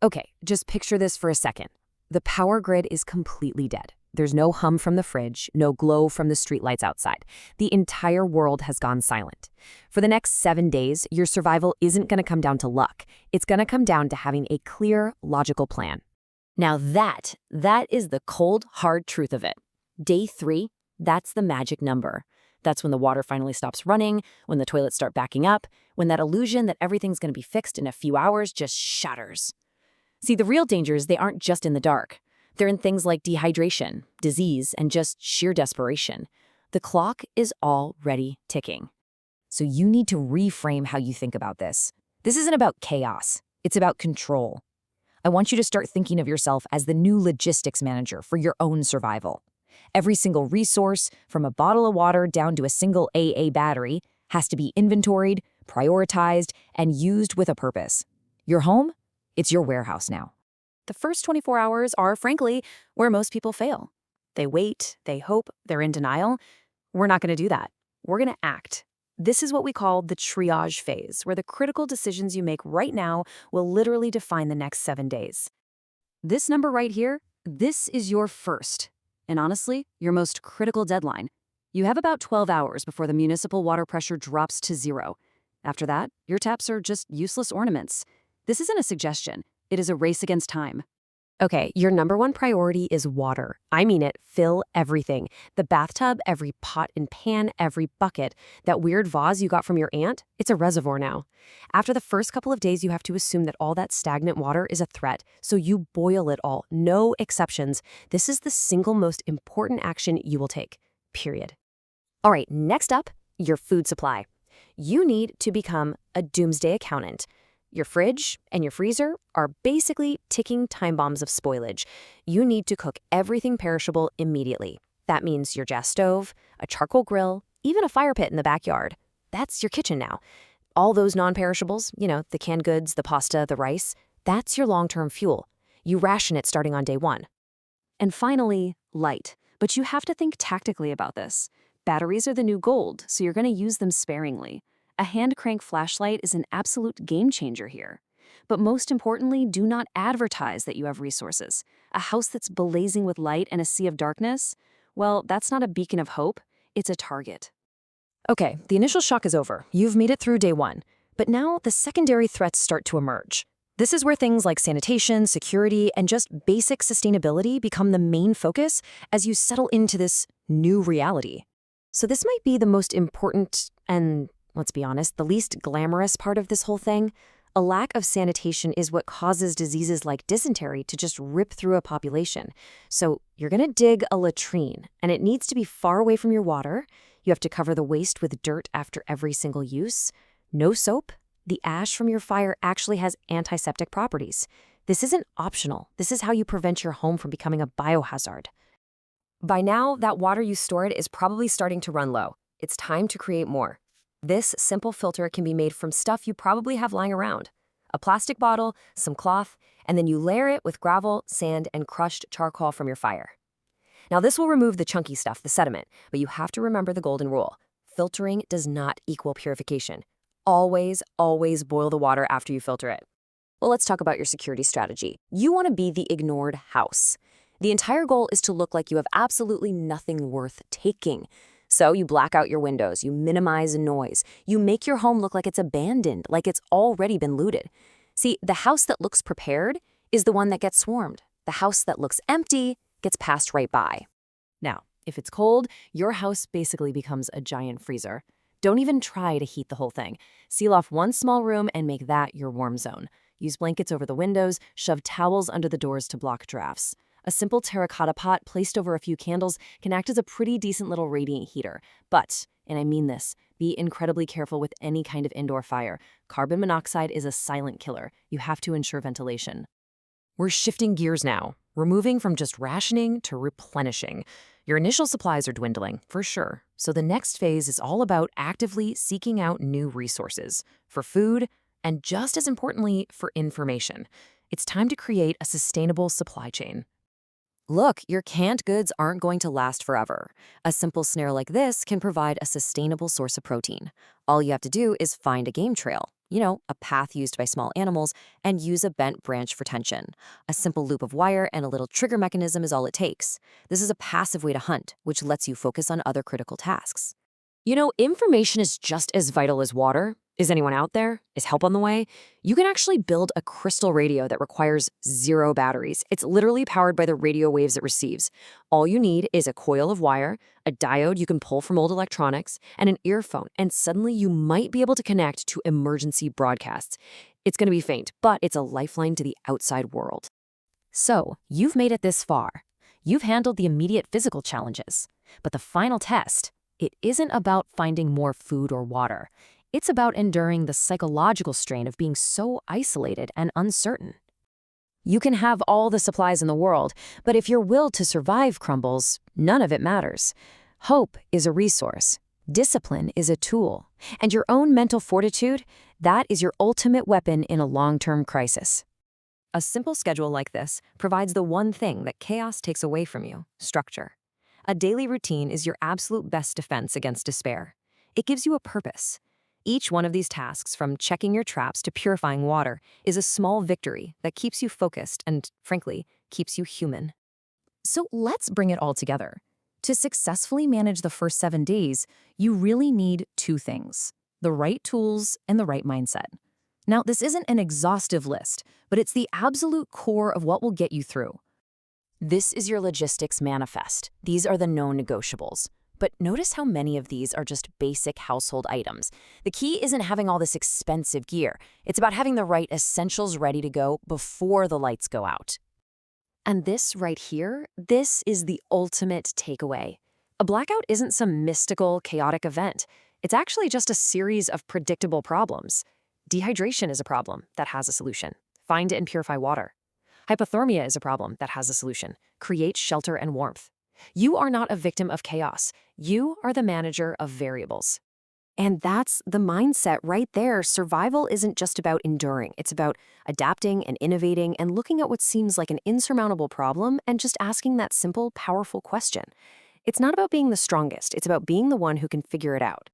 Okay, just picture this for a second. The power grid is completely dead. There's no hum from the fridge, no glow from the streetlights outside. The entire world has gone silent. For the next 7 days, your survival isn't going to come down to luck. It's going to come down to having a clear, logical plan. Now that is the cold, hard truth of it. Day 3, that's the magic number. That's when the water finally stops running, when the toilets start backing up, when that illusion that everything's going to be fixed in a few hours just shatters. See, the real dangers, they aren't just in the dark. They're in things like dehydration, disease, and just sheer desperation. The clock is already ticking. So you need to reframe how you think about this. This isn't about chaos. It's about control. I want you to start thinking of yourself as the new logistics manager for your own survival. Every single resource, from a bottle of water down to a single AA battery, has to be inventoried, prioritized, and used with a purpose. Your home? It's your warehouse now. The first 24 hours are, frankly, where most people fail. They wait, they hope, they're in denial. We're not going to do that. We're going to act. This is what we call the triage phase, where the critical decisions you make right now will literally define the next 7 days. This number right here, this is your first, and honestly, your most critical deadline. You have about 12 hours before the municipal water pressure drops to 0. After that, your taps are just useless ornaments. This isn't a suggestion. It is a race against time. Okay, your number one priority is water. I mean it, fill everything. The bathtub, every pot and pan, every bucket. That weird vase you got from your aunt, it's a reservoir now. After the first couple of days, you have to assume that all that stagnant water is a threat, so you boil it all, no exceptions. This is the single most important action you will take, period. All right, next up, your food supply. You need to become a doomsday accountant. Your fridge and your freezer are basically ticking time bombs of spoilage. You need to cook everything perishable immediately. That means your gas stove, a charcoal grill, even a fire pit in the backyard. That's your kitchen now. All those non-perishables, the canned goods, the pasta, the rice, that's your long-term fuel. You ration it starting on day 1. And finally, light. But you have to think tactically about this. Batteries are the new gold, so you're going to use them sparingly. A hand-crank flashlight is an absolute game changer here. But most importantly, do not advertise that you have resources. A house that's blazing with light and a sea of darkness, well, that's not a beacon of hope, it's a target. Okay, the initial shock is over. You've made it through day 1. But now the secondary threats start to emerge. This is where things like sanitation, security, and just basic sustainability become the main focus as you settle into this new reality. So this might be the most important and, let's be honest, the least glamorous part of this whole thing. A lack of sanitation is what causes diseases like dysentery to just rip through a population. So you're going to dig a latrine, and it needs to be far away from your water. You have to cover the waste with dirt after every single use. No soap. The ash from your fire actually has antiseptic properties. This isn't optional. This is how you prevent your home from becoming a biohazard. By now, that water you stored is probably starting to run low. It's time to create more. This simple filter can be made from stuff you probably have lying around. A plastic bottle, some cloth, and then you layer it with gravel, sand, and crushed charcoal from your fire. Now this will remove the chunky stuff, the sediment, but you have to remember the golden rule. Filtering does not equal purification. Always, always boil the water after you filter it. Well, let's talk about your security strategy. You want to be the ignored house. The entire goal is to look like you have absolutely nothing worth taking. So you black out your windows, you minimize noise, you make your home look like it's abandoned, like it's already been looted. See, the house that looks prepared is the one that gets swarmed. The house that looks empty gets passed right by. Now, if it's cold, your house basically becomes a giant freezer. Don't even try to heat the whole thing. Seal off one small room and make that your warm zone. Use blankets over the windows, shove towels under the doors to block drafts. A simple terracotta pot placed over a few candles can act as a pretty decent little radiant heater. But, and I mean this, be incredibly careful with any kind of indoor fire. Carbon monoxide is a silent killer. You have to ensure ventilation. We're shifting gears now. We're moving from just rationing to replenishing. Your initial supplies are dwindling, for sure. So the next phase is all about actively seeking out new resources for food and, just as importantly, for information. It's time to create a sustainable supply chain. Look, your canned goods aren't going to last forever. A simple snare like this can provide a sustainable source of protein. All you have to do is find a game trail. a path used by small animals, and use a bent branch for tension. A simple loop of wire and a little trigger mechanism is all it takes. This is a passive way to hunt, which lets you focus on other critical tasks. Information is just as vital as water. Is anyone out there? Is help on the way? You can actually build a crystal radio that requires zero batteries. It's literally powered by the radio waves it receives. All you need is a coil of wire, a diode you can pull from old electronics, and an earphone, and suddenly you might be able to connect to emergency broadcasts. It's going to be faint, but it's a lifeline to the outside world. So, you've made it this far. You've handled the immediate physical challenges. But the final test, it isn't about finding more food or water. It's about enduring the psychological strain of being so isolated and uncertain. You can have all the supplies in the world, but if your will to survive crumbles, none of it matters. Hope is a resource. Discipline is a tool. And your own mental fortitude, that is your ultimate weapon in a long-term crisis. A simple schedule like this provides the one thing that chaos takes away from you: structure. A daily routine is your absolute best defense against despair. It gives you a purpose. Each one of these tasks, from checking your traps to purifying water, is a small victory that keeps you focused and, frankly, keeps you human. So let's bring it all together. To successfully manage the first 7 days, you really need 2 things: the right tools and the right mindset. Now, this isn't an exhaustive list, but it's the absolute core of what will get you through. This is your logistics manifest. These are the known negotiables. But notice how many of these are just basic household items. The key isn't having all this expensive gear. It's about having the right essentials ready to go before the lights go out. And this right here, this is the ultimate takeaway. A blackout isn't some mystical, chaotic event. It's actually just a series of predictable problems. Dehydration is a problem that has a solution. Find and purify water. Hypothermia is a problem that has a solution. Create shelter and warmth. You are not a victim of chaos. You are the manager of variables. And that's the mindset right there. Survival isn't just about enduring. It's about adapting and innovating and looking at what seems like an insurmountable problem and just asking that simple, powerful question. It's not about being the strongest. It's about being the one who can figure it out.